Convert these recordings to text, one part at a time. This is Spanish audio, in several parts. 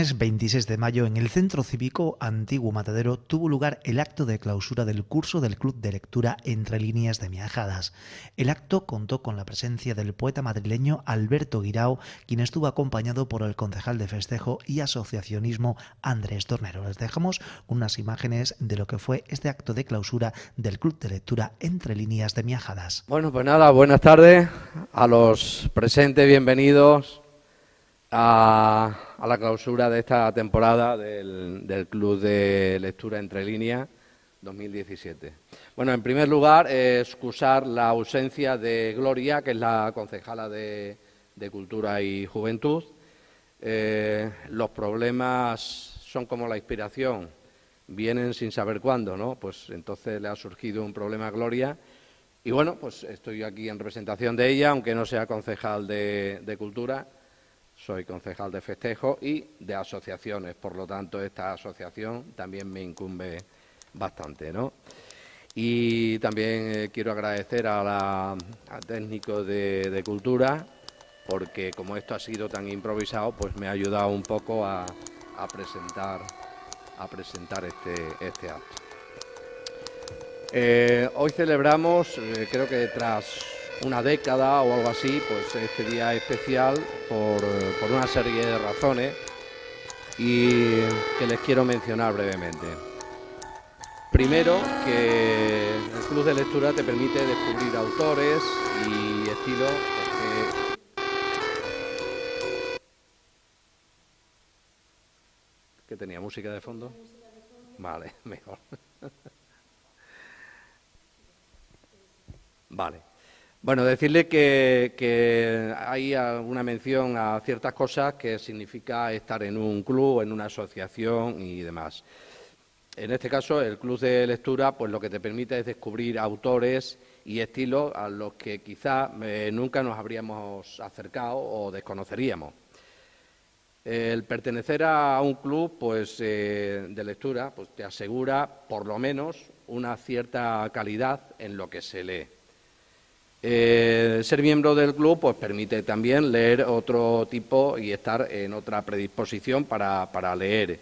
viernes 26 de mayo, en el Centro Cívico Antiguo Matadero, tuvo lugar el acto de clausura del curso del Club de Lectura Entre Líneas de Miajadas. El acto contó con la presencia del poeta madrileño Alberto Guirao, quien estuvo acompañado por el concejal de festejo y asociacionismo Andrés Tornero. Les dejamos unas imágenes de lo que fue este acto de clausura del Club de Lectura Entre Líneas de Miajadas. Bueno, pues nada, buenas tardes a los presentes, bienvenidos a la clausura de esta temporada del Club de Lectura Entre Líneas 2017. Bueno, en primer lugar, excusar la ausencia de Gloria, que es la concejala de Cultura y Juventud. Los problemas son como la inspiración, vienen sin saber cuándo, ¿no? Pues entonces le ha surgido un problema a Gloria. Y bueno, pues estoy aquí en representación de ella, aunque no sea concejal de Cultura. Soy concejal de festejo y de asociaciones, por lo tanto esta asociación también me incumbe bastante, ¿no? Y también quiero agradecer al técnico de Cultura, porque como esto ha sido tan improvisado, pues me ha ayudado un poco a presentar este acto. Hoy celebramos, creo que tras una década o algo así, pues este día especial por una serie de razones y que les quiero mencionar brevemente. Primero, que el Club de Lectura te permite descubrir autores y estilos ¿Que tenía música de fondo? Vale, mejor. Vale. Bueno, decirle que hay una mención a ciertas cosas que significa estar en un club, en una asociación y demás. En este caso, el Club de Lectura, pues lo que te permite es descubrir autores y estilos a los que quizá nunca nos habríamos acercado o desconoceríamos. El pertenecer a un club pues, de lectura pues, te asegura, por lo menos, una cierta calidad en lo que se lee. Ser miembro del club pues permite también leer otro tipo y estar en otra predisposición para leer,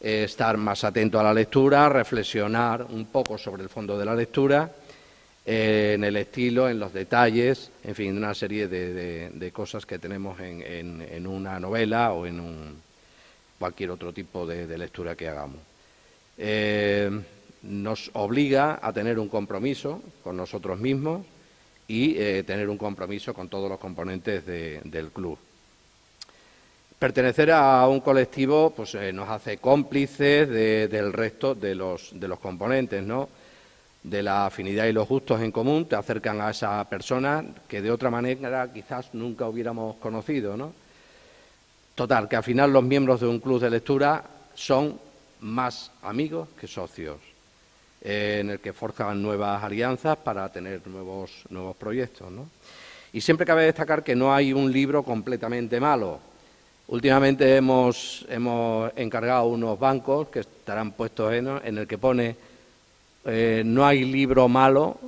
estar más atento a la lectura, reflexionar un poco sobre el fondo de la lectura, en el estilo, en los detalles, en fin, una serie de cosas que tenemos en una novela o en cualquier otro tipo de lectura que hagamos. Nos obliga a tener un compromiso con nosotros mismos y tener un compromiso con todos los componentes del club. Pertenecer a un colectivo pues, nos hace cómplices del resto de los componentes, ¿no? De la afinidad y los gustos en común, te acercan a esa persona que de otra manera quizás nunca hubiéramos conocido, ¿no? Total, que al final los miembros de un club de lectura son más amigos que socios, en el que forjan nuevas alianzas para tener nuevos proyectos, ¿no? Y siempre cabe destacar que no hay un libro completamente malo. Últimamente hemos encargado unos bancos que estarán puestos en el que pone no hay libro malo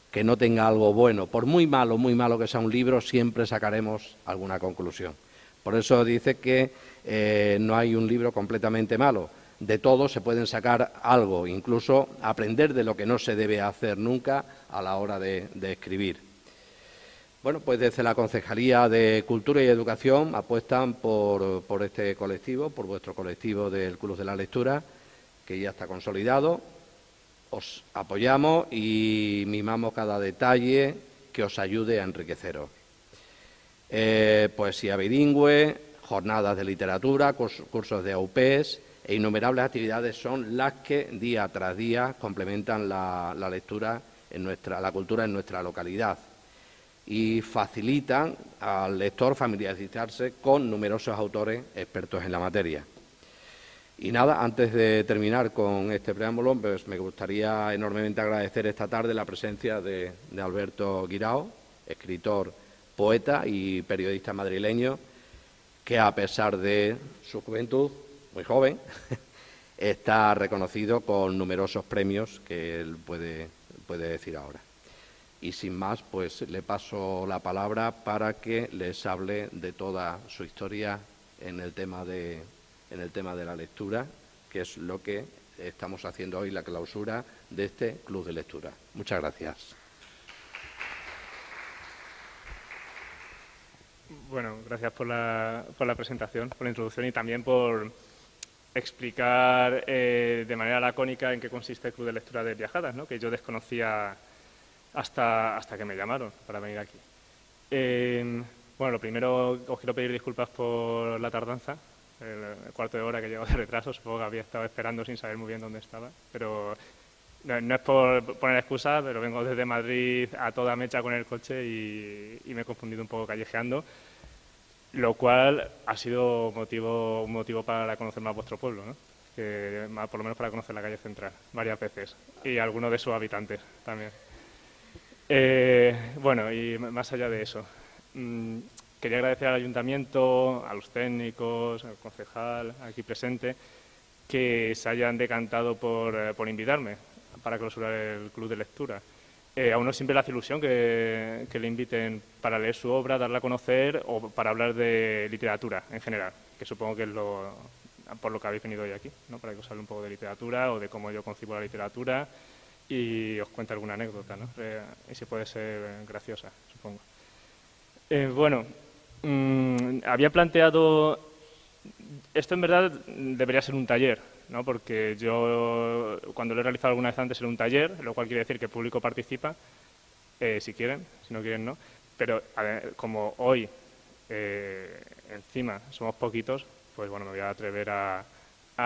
que no tenga algo bueno. Por muy malo que sea un libro, siempre sacaremos alguna conclusión. Por eso dice que no hay un libro completamente malo. De todo se pueden sacar algo, incluso aprender de lo que no se debe hacer nunca a la hora de escribir. Bueno, pues desde la Concejalía de Cultura y Educación apuestan por este colectivo, por vuestro colectivo del Club de la Lectura, que ya está consolidado. Os apoyamos y mimamos cada detalle que os ayude a enriqueceros. Poesía bilingüe, jornadas de literatura, cursos de AUPES e innumerables actividades son las que día tras día complementan la lectura la cultura en nuestra localidad y facilitan al lector familiarizarse con numerosos autores expertos en la materia. Y nada, antes de terminar con este preámbulo, pues me gustaría enormemente agradecer esta tarde la presencia de Alberto Guirao, escritor, poeta y periodista madrileño, que a pesar de su juventud, muy joven, está reconocido con numerosos premios que él puede decir ahora. Y sin más, pues le paso la palabra para que les hable de toda su historia en el tema de en el tema de la lectura, que es lo que estamos haciendo hoy, la clausura de este Club de Lectura. Muchas gracias. Bueno, gracias por la presentación, por la introducción y también por explicar de manera lacónica en qué consiste el Club de Lectura de Viajadas, ¿no? Que yo desconocía hasta que me llamaron para venir aquí. Bueno, lo primero, os quiero pedir disculpas por la tardanza, el cuarto de hora que llevo de retraso, supongo que había estado esperando sin saber muy bien dónde estaba, pero no es por poner excusa, pero vengo desde Madrid a toda mecha con el coche y me he confundido un poco callejeando, lo cual ha sido un motivo para conocer más vuestro pueblo, ¿no? Por lo menos para conocer la calle central varias veces y algunos de sus habitantes también. Bueno, y más allá de eso, quería agradecer al Ayuntamiento, a los técnicos, al concejal aquí presente, que se hayan decantado por invitarme para clausurar el Club de Lectura. A uno siempre le hace ilusión que le inviten para leer su obra, darla a conocer o para hablar de literatura en general, que supongo que es por lo que habéis venido hoy aquí, ¿no? Para que os hable un poco de literatura o de cómo yo concibo la literatura y os cuente alguna anécdota, ¿no? Y si puede ser graciosa, supongo. Bueno, había planteado... Esto en verdad debería ser un taller, ¿no? Porque yo, cuando lo he realizado alguna vez antes, era un taller, lo cual quiere decir que el público participa, si quieren, si no quieren, no. Pero como hoy, encima, somos poquitos, pues bueno, me voy a atrever a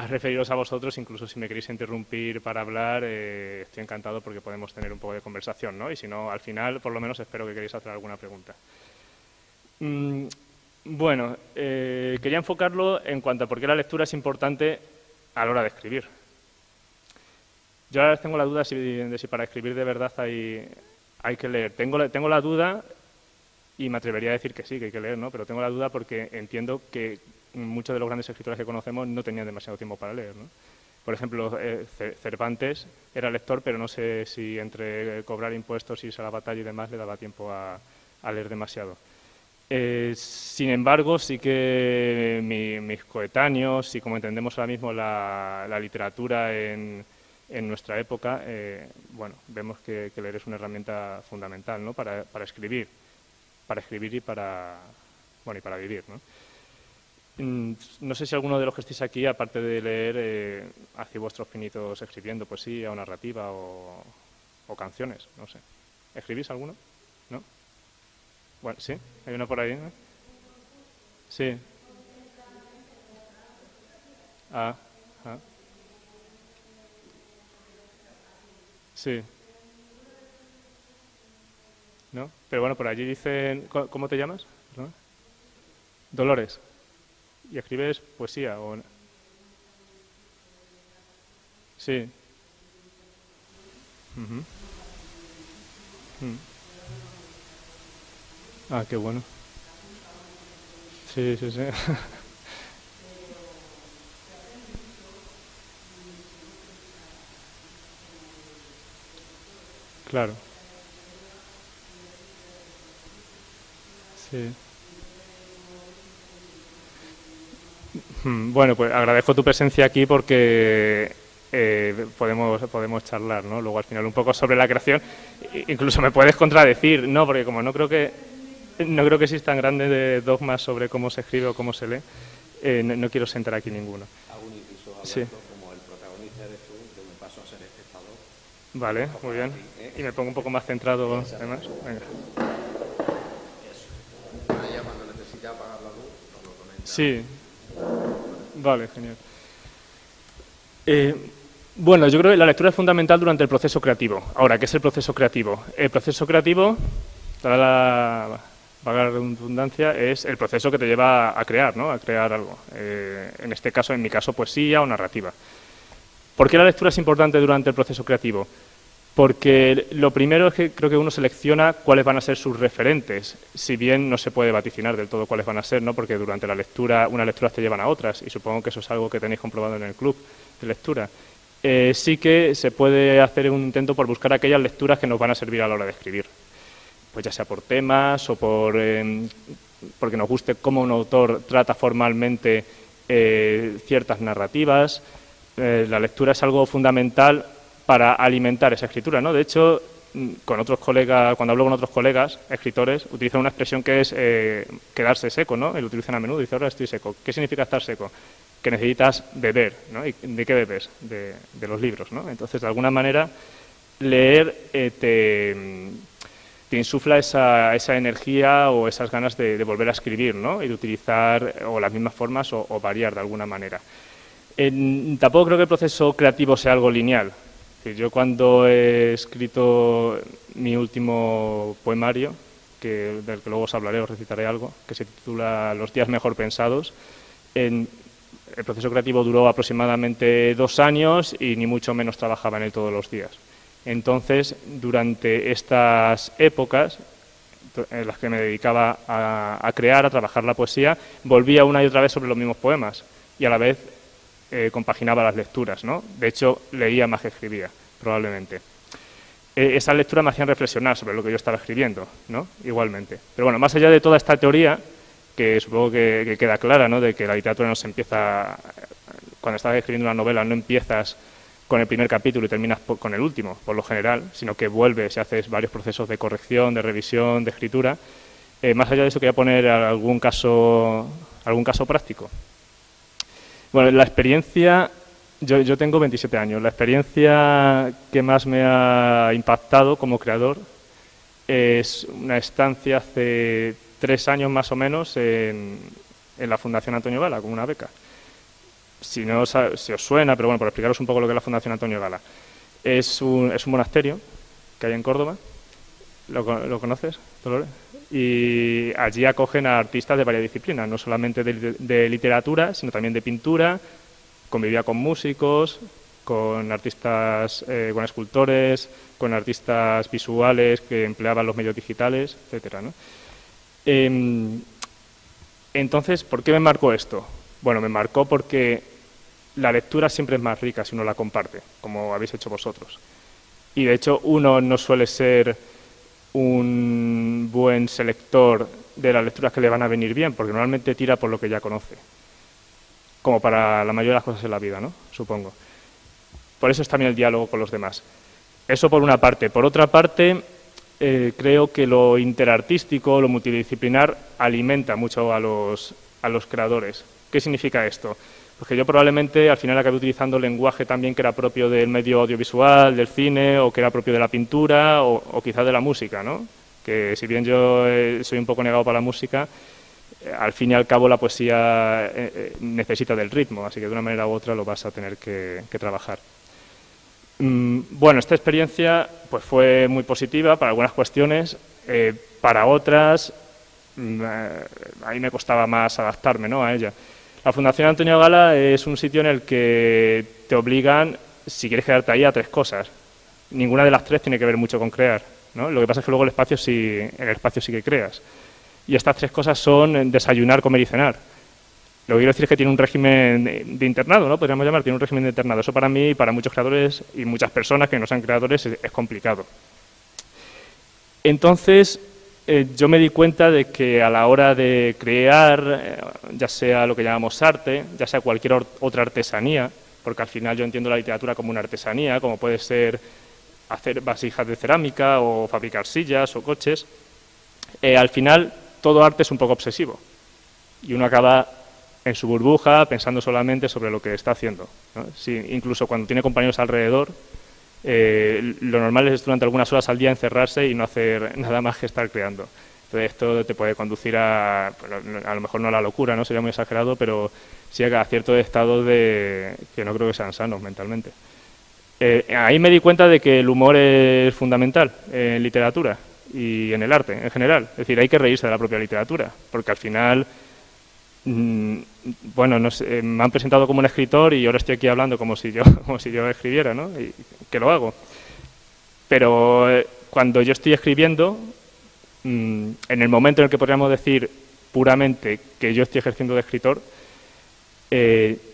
referiros a vosotros, incluso si me queréis interrumpir para hablar, estoy encantado porque podemos tener un poco de conversación, ¿no? Y si no, al final, por lo menos, espero que queréis hacer alguna pregunta. Bueno, quería enfocarlo en cuanto a por qué la lectura es importante a la hora de escribir. Yo ahora tengo la duda de si para escribir de verdad hay que leer. Tengo la duda y me atrevería a decir que sí, que hay que leer, ¿no? Pero tengo la duda porque entiendo que muchos de los grandes escritores que conocemos no tenían demasiado tiempo para leer, ¿no? Por ejemplo, Cervantes era lector, pero no sé si entre cobrar impuestos, irse a la batalla y demás le daba tiempo a leer demasiado. Sin embargo, sí que mis coetáneos, y como entendemos ahora mismo la literatura en nuestra época, bueno, vemos que leer es una herramienta fundamental, ¿no? Para escribir y para vivir, ¿no? No sé si alguno de los que estéis aquí, aparte de leer, hacéis vuestros pinitos escribiendo poesía o narrativa o canciones, no sé. ¿Escribís alguno? ¿No? Bueno, sí, hay uno por ahí, ¿no? Sí. Sí. ¿No? Pero bueno, por allí dicen... ¿Cómo te llamas? ¿Perdón? Dolores. ¿Y escribes poesía o no? Sí. Ah, qué bueno. Sí, sí, sí. Claro. Sí. Bueno, pues agradezco tu presencia aquí porque podemos charlar, ¿no? Luego al final un poco sobre la creación. Incluso me puedes contradecir, ¿no? Porque como no creo que existan grandes dogmas sobre cómo se escribe o cómo se lee, no quiero sentar aquí ninguno. Hago un inciso, Alberto, sí. Como el protagonista eres tú, de un paso a ser espectador. Vale, muy bien. Y me pongo un poco más centrado, además. Venga. Ya cuando necesite apagar la luz, nos lo comenta. Sí. Vale, genial. Bueno, yo creo que la lectura es fundamental durante el proceso creativo. Ahora, ¿qué es el proceso creativo? El proceso creativo, para la vaga redundancia, es el proceso que te lleva a crear, ¿no? A crear algo. En este caso, en mi caso, poesía o narrativa. ¿Por qué la lectura es importante durante el proceso creativo? Porque lo primero es que creo que uno selecciona cuáles van a ser sus referentes, si bien no se puede vaticinar del todo cuáles van a ser, ¿no? Porque durante la lectura, unas lecturas te llevan a otras, y supongo que eso es algo que tenéis comprobado en el club de lectura. Sí que se puede hacer un intento por buscar aquellas lecturas que nos van a servir a la hora de escribir, pues ya sea por temas o porque nos guste cómo un autor trata formalmente ciertas narrativas. La lectura es algo fundamental para alimentar esa escritura, ¿no? De hecho, con otros colegas, cuando hablo con otros colegas, escritores, utilizan una expresión que es quedarse seco, ¿no? Y lo utilizan a menudo, dice, ahora estoy seco. ¿Qué significa estar seco? Que necesitas beber, ¿no? ¿Y de qué bebes? De los libros, ¿no? Entonces, de alguna manera, leer te insufla esa energía o esas ganas de volver a escribir, ¿no? Y de utilizar o las mismas formas o variar de alguna manera. Tampoco creo que el proceso creativo sea algo lineal. Yo cuando he escrito mi último poemario, del que luego os hablaré, os recitaré algo, que se titula Los días mejor pensados, el proceso creativo duró aproximadamente 2 años y ni mucho menos trabajaba en él todos los días. Entonces, durante estas épocas en las que me dedicaba a crear, a trabajar la poesía, volvía una y otra vez sobre los mismos poemas y a la vez compaginaba las lecturas, ¿no? De hecho, leía más que escribía, probablemente. Esas lecturas me hacían reflexionar sobre lo que yo estaba escribiendo, ¿no? Igualmente. Pero bueno, más allá de toda esta teoría, que supongo que queda clara, ¿no? De que la literatura no se empieza, cuando estás escribiendo una novela, no empiezas con el primer capítulo y terminas con el último, por lo general, sino que vuelves y haces varios procesos de corrección, de revisión, de escritura. Más allá de eso, quería poner algún caso práctico. Bueno, la experiencia, yo tengo 27 años, la experiencia que más me ha impactado como creador es una estancia hace 3 años más o menos en la Fundación Antonio Gala, con una beca. Si os suena, pero bueno, por explicaros un poco lo que es la Fundación Antonio Gala. Es un monasterio que hay en Córdoba. ¿Lo conoces, Dolores? Y allí acogen a artistas de varias disciplinas, no solamente de literatura, sino también de pintura. Convivía con músicos, con artistas, con escultores, con artistas visuales que empleaban los medios digitales, etcétera, ¿no? Entonces, ¿por qué me marcó esto? Bueno, me marcó porque la lectura siempre es más rica si uno la comparte, como habéis hecho vosotros. Y de hecho, uno no suele ser un buen selector de las lecturas que le van a venir bien, porque normalmente tira por lo que ya conoce, como para la mayoría de las cosas en la vida, ¿no? Supongo. Por eso es también el diálogo con los demás. Eso por una parte. Por otra parte, creo que lo interartístico, lo multidisciplinar, alimenta mucho a los creadores. ¿Qué significa esto? Porque yo probablemente al final acabé utilizando lenguaje también que era propio del medio audiovisual, del cine, o que era propio de la pintura, o quizás de la música, ¿no? Que si bien yo soy un poco negado para la música, al fin y al cabo la poesía necesita del ritmo, así que de una manera u otra lo vas a tener que trabajar. Bueno, esta experiencia pues fue muy positiva para algunas cuestiones, para otras a mí me costaba más adaptarme, ¿no?, a ella. La Fundación Antonio Gala es un sitio en el que te obligan, si quieres quedarte ahí, a 3 cosas. Ninguna de las 3 tiene que ver mucho con crear, ¿no? Lo que pasa es que luego en el espacio sí que creas. Y estas 3 cosas son desayunar, comer y cenar. Lo que quiero decir es que tiene un régimen de internado, ¿no? Podríamos llamar, tiene un régimen de internado. Eso para mí y para muchos creadores y muchas personas que no sean creadores es complicado. Entonces, yo me di cuenta de que a la hora de crear, ya sea lo que llamamos arte, ya sea cualquier otra artesanía, porque al final yo entiendo la literatura como una artesanía, como puede ser hacer vasijas de cerámica o fabricar sillas o coches, al final todo arte es un poco obsesivo y uno acaba en su burbuja pensando solamente sobre lo que está haciendo, ¿no? Incluso cuando tiene compañeros alrededor, lo normal es durante algunas horas al día encerrarse y no hacer nada más que estar creando. Entonces esto te puede conducir a lo mejor no a la locura, ¿no? Sería muy exagerado, pero sí a ciertos estados que no creo que sean sanos mentalmente. Ahí me di cuenta de que el humor es fundamental en literatura y en el arte en general. Es decir, hay que reírse de la propia literatura, porque al final, bueno, no sé, me han presentado como un escritor y ahora estoy aquí hablando como si yo escribiera, ¿no? Y que lo hago. Pero cuando yo estoy escribiendo, en el momento en el que podríamos decir puramente que yo estoy ejerciendo de escritor,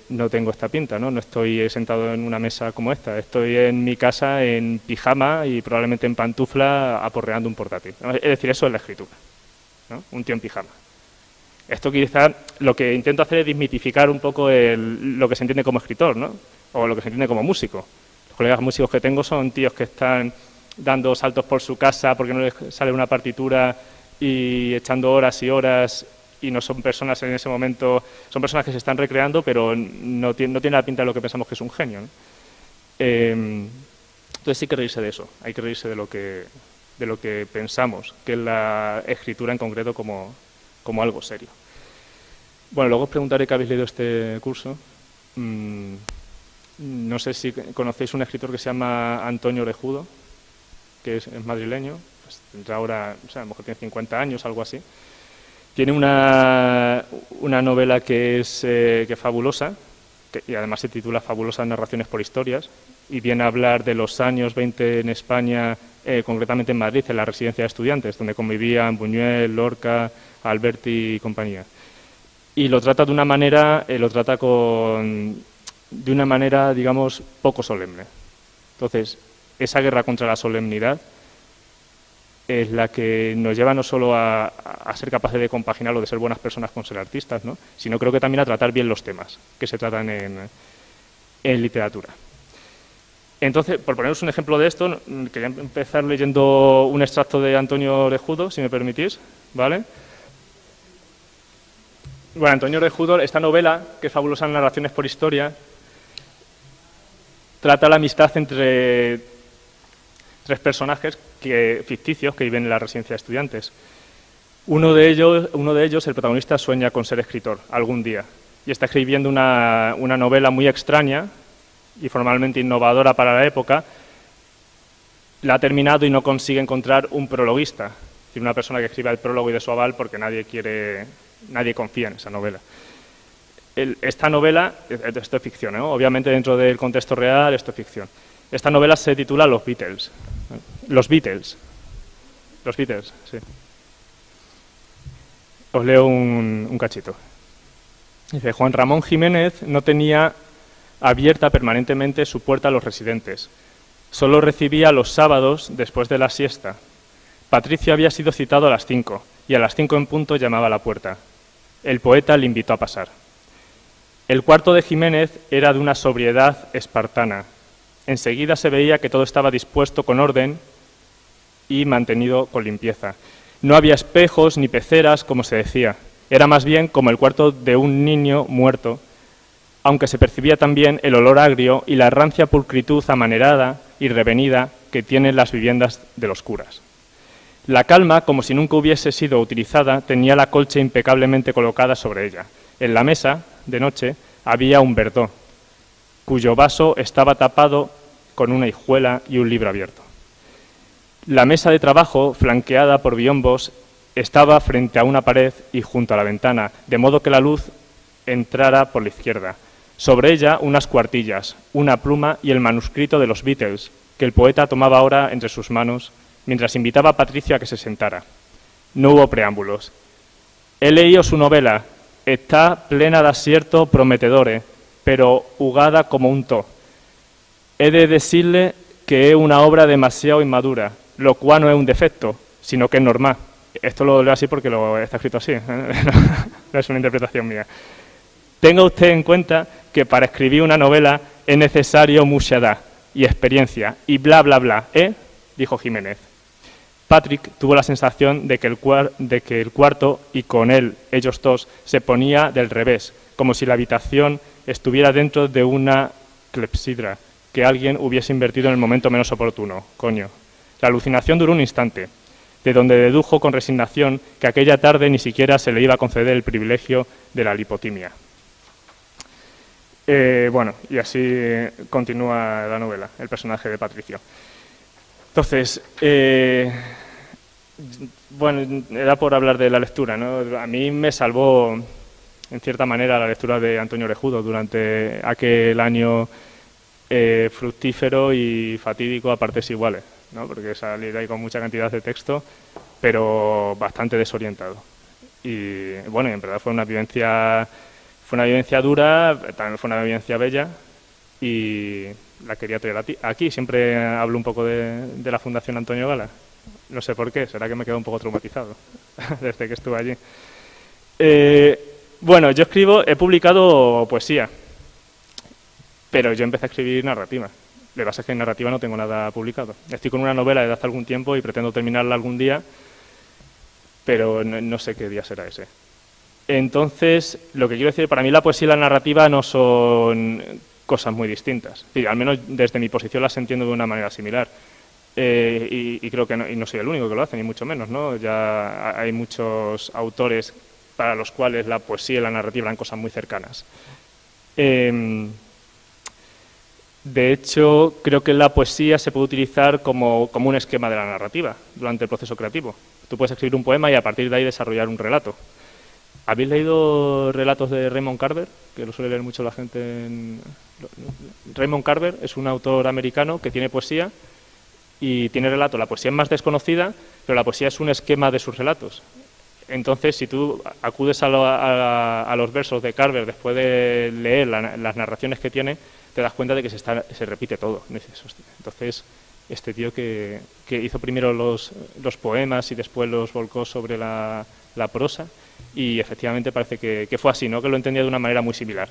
no tengo esta pinta, ¿no? No estoy sentado en una mesa como esta, estoy en mi casa en pijama y probablemente en pantufla aporreando un portátil, ¿no? Es decir, eso es la escritura, ¿no? Un tío en pijama. Esto quizá lo que intento hacer es desmitificar un poco lo que se entiende como escritor, ¿no? O lo que se entiende como músico. Los colegas músicos que tengo son tíos que están dando saltos por su casa porque no les sale una partitura y echando horas y horas, y no son personas en ese momento, son personas que se están recreando, pero no tienen la pinta de lo que pensamos que es un genio, ¿no? Entonces sí que reírse de eso, hay que reírse de lo que pensamos, que es la escritura en concreto como algo serio. Bueno, luego os preguntaré qué habéis leído este curso. No sé si conocéis un escritor que se llama Antonio Orejudo, que es madrileño, pues tendrá ahora, o sea, a lo mejor tiene 50 años, algo así. Tiene una novela que es fabulosa, y además se titula Fabulosas narraciones por historias, y viene a hablar de los años 20 en España, concretamente en Madrid, en la residencia de estudiantes, donde convivían Buñuel, Lorca, Alberti y compañía. Y lo trata de una manera, digamos, poco solemne. Entonces, esa guerra contra la solemnidad es la que nos lleva no solo a ser capaces de compaginarlo, de ser buenas personas con ser artistas, ¿no?, sino creo que también a tratar bien los temas que se tratan en literatura. Entonces, por poneros un ejemplo de esto, quería empezar leyendo un extracto de Antonio Orejudo, si me permitís, ¿vale? Bueno, Antonio Orejudo, esta novela, que es Fabulosas narraciones por historia, trata la amistad entre tres personajes ficticios que viven en la residencia de estudiantes. Uno de ellos, el protagonista, sueña con ser escritor algún día y está escribiendo una novela muy extraña y formalmente innovadora para la época. La ha terminado y no consigue encontrar un prologuista, es decir, una persona que escriba el prólogo y de su aval, porque nadie confía en esa novela. Esta novela, esto es ficción, ¿no? Obviamente dentro del contexto real esto es ficción. Esta novela se titula Los Beatles. Los Beatles, sí. Os leo un cachito. Dice: Juan Ramón Jiménez no tenía abierta permanentemente su puerta a los residentes. Solo recibía los sábados después de la siesta. Patricio había sido citado a las 5 y a las 5 en punto llamaba a la puerta. El poeta le invitó a pasar. El cuarto de Jiménez era de una sobriedad espartana. Enseguida se veía que todo estaba dispuesto con orden y mantenido con limpieza. No había espejos ni peceras, como se decía. Era más bien como el cuarto de un niño muerto, aunque se percibía también el olor agrio y la rancia pulcritud amanerada y revenida que tienen las viviendas de los curas. La calma, como si nunca hubiese sido utilizada, tenía la colcha impecablemente colocada sobre ella. En la mesa, de noche, había un verdot, cuyo vaso estaba tapado con una hijuela y un libro abierto. La mesa de trabajo, flanqueada por biombos, estaba frente a una pared y junto a la ventana, de modo que la luz entrara por la izquierda. Sobre ella unas cuartillas, una pluma y el manuscrito de los Beatles, que el poeta tomaba ahora entre sus manos, mientras invitaba a Patricio a que se sentara. No hubo preámbulos. He leído su novela, está plena de acierto prometedore, pero ugada como un to. He de decirle que es una obra demasiado inmadura, lo cual no es un defecto, sino que es normal. Esto lo leo así porque está escrito así, ¿eh? No es una interpretación mía. Tenga usted en cuenta que para escribir una novela es necesario mucha edad y experiencia y bla, bla, bla, ¿eh?, dijo Jiménez. Patrick tuvo la sensación de que el cuarto y con él ellos dos se ponía del revés, como si la habitación estuviera dentro de una clepsidra que alguien hubiese invertido en el momento menos oportuno. Coño. La alucinación duró un instante, de donde dedujo con resignación que aquella tarde ni siquiera se le iba a conceder el privilegio de la lipotimia. Bueno, y así continúa la novela, el personaje de Patricio. Entonces, bueno, era por hablar de la lectura, ¿no? A mí me salvó, en cierta manera, la lectura de Antonio Orejudo durante aquel año fructífero y fatídico a partes iguales, ¿no? Porque salí de ahí con mucha cantidad de texto, pero bastante desorientado. Y bueno, en verdad fue una vivencia dura, también fue una vivencia bella y la quería traer aquí. Siempre hablo un poco de la Fundación Antonio Gala. No sé por qué, será que me quedo un poco traumatizado desde que estuve allí. Bueno, yo he publicado poesía, pero yo empecé a escribir narrativa. Lo que pasa es que en narrativa no tengo nada publicado. Estoy con una novela desde hace algún tiempo y pretendo terminarla algún día, pero no sé qué día será ese. Entonces, lo que quiero decir, para mí la poesía y la narrativa no son cosas muy distintas. Sí, al menos desde mi posición las entiendo de una manera similar. Y creo que no soy el único que lo hace, ni mucho menos, ¿no? Ya hay muchos autores para los cuales la poesía y la narrativa eran cosas muy cercanas. De hecho, creo que la poesía se puede utilizar como un esquema de la narrativa durante el proceso creativo. Tú puedes escribir un poema y a partir de ahí desarrollar un relato. ¿Habéis leído relatos de Raymond Carver? Que lo suele leer mucho la gente. Raymond Carver es un autor americano que tiene poesía y tiene relato. La poesía es más desconocida, pero la poesía es un esquema de sus relatos. Entonces, si tú acudes a los versos de Carver después de leer las narraciones que tiene, te das cuenta de que se repite todo. Entonces, este tío que hizo primero los poemas y después los volcó sobre la prosa, y efectivamente parece que fue así, ¿no? Que lo entendía de una manera muy similar.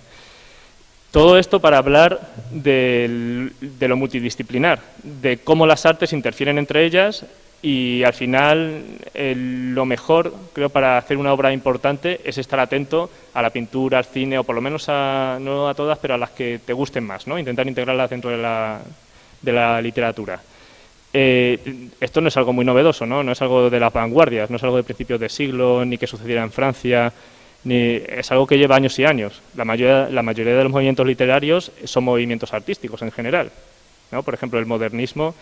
Todo esto para hablar de lo multidisciplinar, de cómo las artes interfieren entre ellas y al final lo mejor, creo, para hacer una obra importante es estar atento a la pintura, al cine, o por lo menos no a todas, pero a las que te gusten más, ¿no? Intentar integrarlas dentro de la literatura. Esto no es algo muy novedoso, ¿no? No es algo de las vanguardias, no es algo de principios de siglo, ni que sucediera en Francia, es algo que lleva años y años. La mayoría de los movimientos literarios son movimientos artísticos en general, ¿no? Por ejemplo, el modernismo,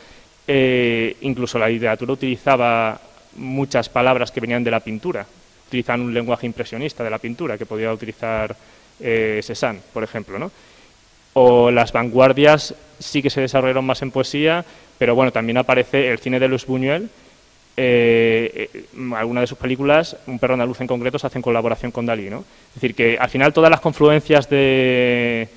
incluso la literatura utilizaba muchas palabras que venían de la pintura. Utilizan un lenguaje impresionista de la pintura que podía utilizar Cézanne, por ejemplo, ¿no? O las vanguardias sí que se desarrollaron más en poesía, pero bueno, también aparece el cine de Luis Buñuel. Algunas de sus películas, Un perro andaluz en concreto, se hace en colaboración con Dalí, ¿no? Es decir, que al final todas las confluencias de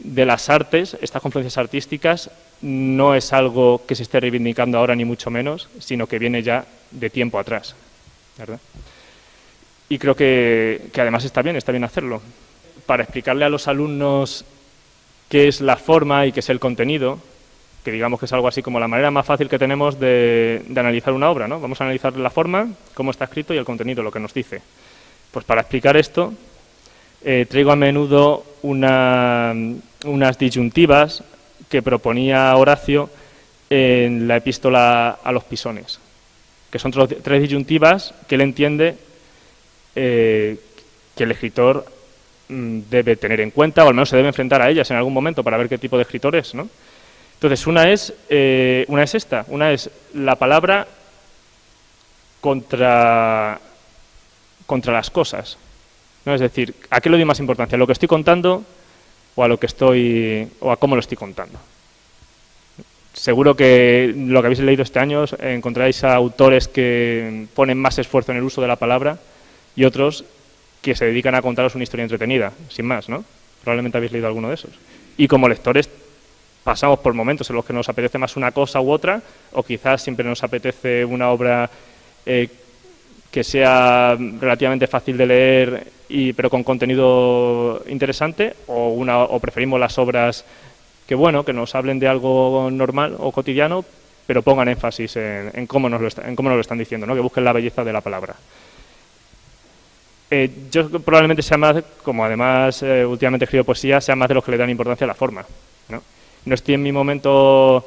las artes, estas confluencias artísticas, no es algo que se esté reivindicando ahora ni mucho menos, sino que viene ya de tiempo atrás, ¿verdad? Y creo que además está bien hacerlo. Para explicarle a los alumnos qué es la forma y qué es el contenido, que digamos que es algo así como la manera más fácil que tenemos de analizar una obra, ¿no? Vamos a analizar la forma, cómo está escrito y el contenido, lo que nos dice. Pues para explicar esto, traigo a menudo unas disyuntivas que proponía Horacio en la epístola a los Pisones, que son tres disyuntivas que él entiende que el escritor debe tener en cuenta, o al menos se debe enfrentar a ellas en algún momento para ver qué tipo de escritor es, ¿no? Entonces, una es la palabra contra las cosas, ¿no? Es decir, ¿a qué le doy más importancia? ¿A lo que estoy contando o a cómo lo estoy contando? Seguro que lo que habéis leído este año encontráis a autores que ponen más esfuerzo en el uso de la palabra y otros que se dedican a contaros una historia entretenida, sin más, ¿no? Probablemente habéis leído alguno de esos. Y como lectores pasamos por momentos en los que nos apetece más una cosa u otra, o quizás siempre nos apetece una obra que sea relativamente fácil de leer, pero con contenido interesante, o preferimos las obras que nos hablen de algo normal o cotidiano, pero pongan énfasis en cómo nos lo están diciendo, ¿no? Que busquen la belleza de la palabra. Yo probablemente sea más, como además últimamente escribo poesía, sea más de los que le dan importancia a la forma, ¿no? No estoy en mi momento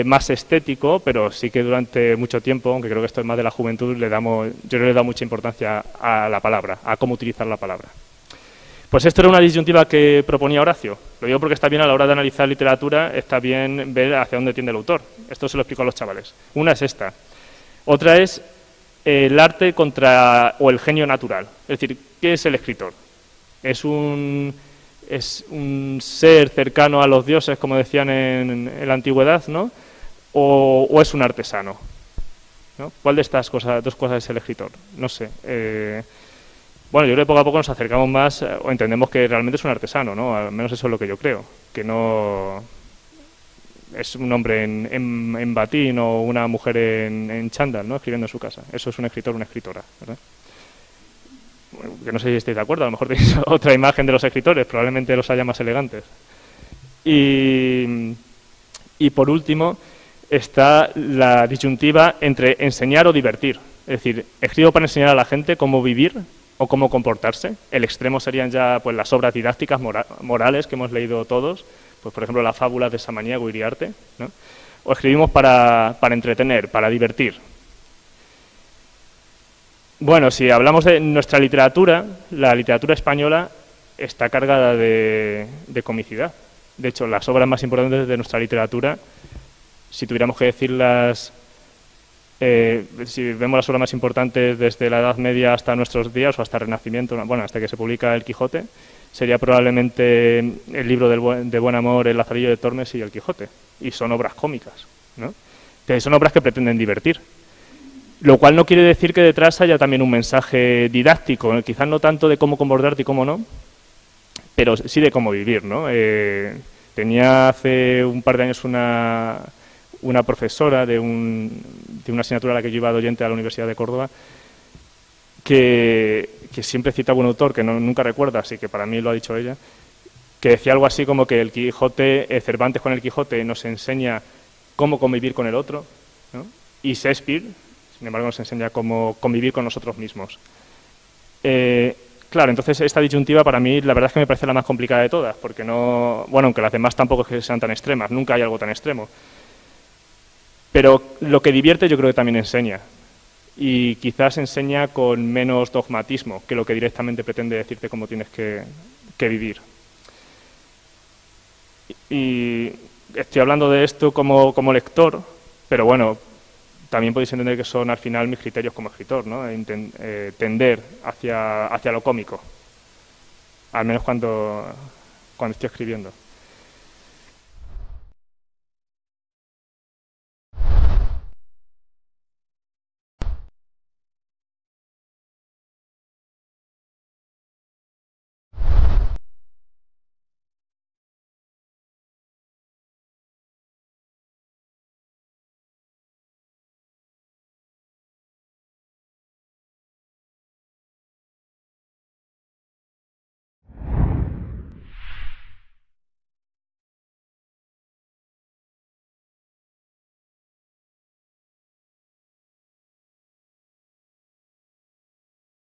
más estético, pero sí que durante mucho tiempo, aunque creo que esto es más de la juventud, yo le he dado mucha importancia a la palabra, a cómo utilizar la palabra. Pues esto era una disyuntiva que proponía Horacio. Lo digo porque está bien a la hora de analizar literatura, está bien ver hacia dónde tiende el autor. Esto se lo explico a los chavales. Una es esta. Otra es el arte o el genio natural. Es decir, ¿qué es el escritor? ¿Es un ser cercano a los dioses, como decían en la antigüedad, ¿no? ¿O es un artesano? ¿No? ¿Cuál de estas dos cosas es el escritor? No sé. Yo creo que poco a poco nos acercamos más o entendemos que realmente es un artesano, ¿no? Al menos eso es lo que yo creo. Que no es un hombre en batín o una mujer en chándal, ¿no? Escribiendo en su casa. Eso es un escritor o una escritora, ¿verdad? que no sé si estáis de acuerdo, a lo mejor tenéis otra imagen de los escritores, probablemente los haya más elegantes. Y por último está la disyuntiva entre enseñar o divertir. Es decir, escribo para enseñar a la gente cómo vivir o cómo comportarse. El extremo serían ya pues las obras didácticas morales que hemos leído todos, pues por ejemplo las fábulas de Samaniego y Iriarte, ¿no? O escribimos para entretener, para divertir. Bueno, si hablamos de nuestra literatura, la literatura española está cargada de comicidad. De hecho, las obras más importantes de nuestra literatura, si tuviéramos que decirlas, si vemos las obras más importantes desde la Edad Media hasta nuestros días o hasta el Renacimiento, bueno, hasta que se publica El Quijote, sería probablemente el libro de Buen Amor, El Lazarillo de Tormes y El Quijote. Y son obras cómicas, ¿no? Que son obras que pretenden divertir. Lo cual no quiere decir que detrás haya también un mensaje didáctico, quizás no tanto de cómo comportarte y cómo no, pero sí de cómo vivir, ¿no? Tenía hace un par de años una profesora de una asignatura a la que yo iba de oyente a la Universidad de Córdoba, que siempre citaba un autor que nunca recuerda, así que para mí lo ha dicho ella, que decía algo así como que el Quijote, Cervantes con el Quijote nos enseña cómo convivir con el otro, ¿no? Y Shakespeare, sin embargo, nos enseña cómo convivir con nosotros mismos. Claro, entonces esta disyuntiva para mí la verdad es que me parece la más complicada de todas, porque no, bueno, aunque las demás tampoco es que sean tan extremas, nunca hay algo tan extremo. Pero lo que divierte yo creo que también enseña, y quizás enseña con menos dogmatismo que lo que directamente pretende decirte cómo tienes que vivir. Y estoy hablando de esto como lector, pero bueno, también podéis entender que son al final mis criterios como escritor, ¿no? Tender hacia lo cómico, al menos cuando estoy escribiendo.